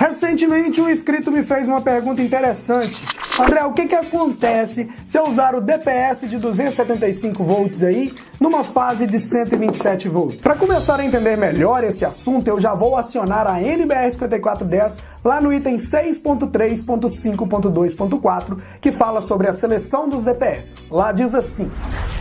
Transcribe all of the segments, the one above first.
Recentemente, um inscrito me fez uma pergunta interessante. André, o que acontece se eu usar o DPS de 275 volts aí numa fase de 127 volts? Para começar a entender melhor esse assunto, eu já vou acionar a NBR 5410 lá no item 6.3.5.2.4, que fala sobre a seleção dos DPS. Lá diz assim: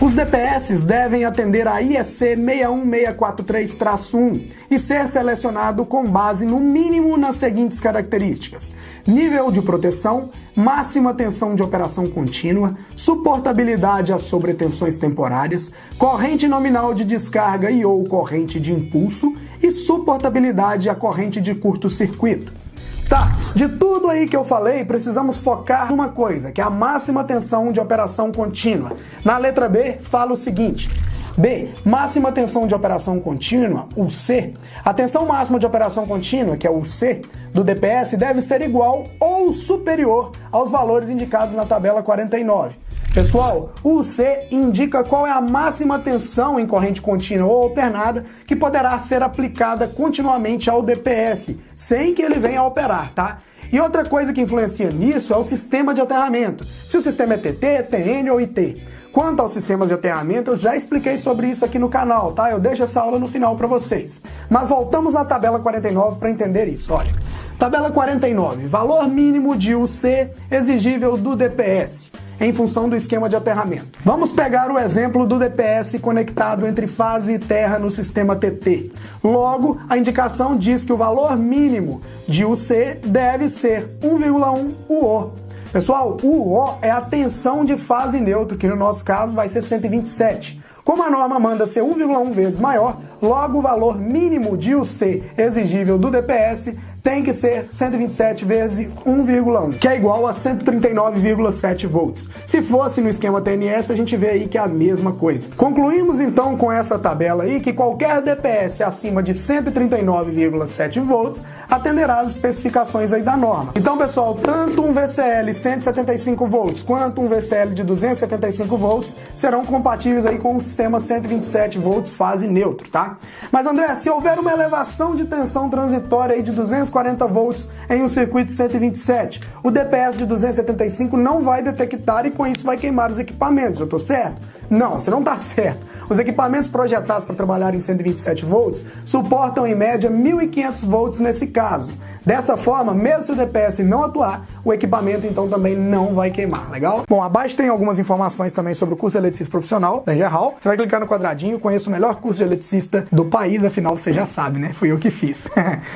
os DPS devem atender a IEC 61643-1 e ser selecionado com base no mínimo nas seguintes características: nível de proteção, máxima tensão de operação contínua, suportabilidade às sobretensões temporárias, corrente nominal de descarga e ou corrente de impulso e suportabilidade à corrente de curto-circuito. Tá, de tudo aí que eu falei, precisamos focar numa coisa, que é a máxima tensão de operação contínua. Na letra B, fala o seguinte: B, máxima tensão de operação contínua, UC. A tensão máxima de operação contínua, que é o UC, do DPS, deve ser igual ou superior aos valores indicados na tabela 49. Pessoal, o UC indica qual é a máxima tensão em corrente contínua ou alternada que poderá ser aplicada continuamente ao DPS, sem que ele venha a operar, tá? E outra coisa que influencia nisso é o sistema de aterramento, se o sistema é TT, TN ou IT. Quanto aos sistemas de aterramento, eu já expliquei sobre isso aqui no canal, tá? Eu deixo essa aula no final para vocês. Mas voltamos na tabela 49 para entender isso, olha. Tabela 49, valor mínimo de UC exigível do DPS, em função do esquema de aterramento. Vamos pegar o exemplo do DPS conectado entre fase e terra no sistema TT. Logo, a indicação diz que o valor mínimo de UC deve ser 1,1 UO. Pessoal, o UO é a tensão de fase neutro, que no nosso caso vai ser 127. Como a norma manda ser 1,1 vezes maior, logo o valor mínimo de UC exigível do DPS tem que ser 127 vezes 1,1, que é igual a 139,7 volts. Se fosse no esquema TNS, a gente vê aí que é a mesma coisa. Concluímos então com essa tabela aí que qualquer DPS acima de 139,7 volts atenderá às especificações aí da norma. Então, pessoal, tanto um VCL 175 volts quanto um VCL de 275 volts serão compatíveis aí com o sistema 127 volts fase neutro, tá? Mas, André, se houver uma elevação de tensão transitória aí de 240 volts em um circuito 127, o DPS de 275 não vai detectar e com isso vai queimar os equipamentos, eu tô certo? Não, você não tá certo. Os equipamentos projetados para trabalhar em 127 volts suportam em média 1.500 volts nesse caso. Dessa forma, mesmo se o DPS não atuar, o equipamento então também não vai queimar, legal? Bom, abaixo tem algumas informações também sobre o curso de eletricista profissional da Engerhall. Você vai clicar no quadradinho, conheço o melhor curso de eletricista do país, afinal você já sabe, né? Fui eu que fiz.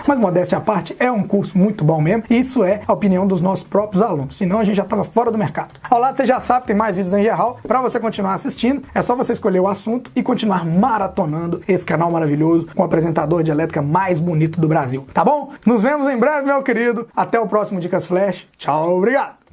Mas modéstia à parte, é um curso muito bom mesmo, e isso é a opinião dos nossos próprios alunos, senão a gente já estava fora do mercado. Ao lado você já sabe, tem mais vídeos da Engerhall. Para você continuar assistindo, é só você escolher o assunto e continuar maratonando esse canal maravilhoso com o apresentador de elétrica mais bonito do Brasil, tá bom? Nos vemos em breve, meu querido. Até o próximo Dicas Flash. Tchau, obrigado!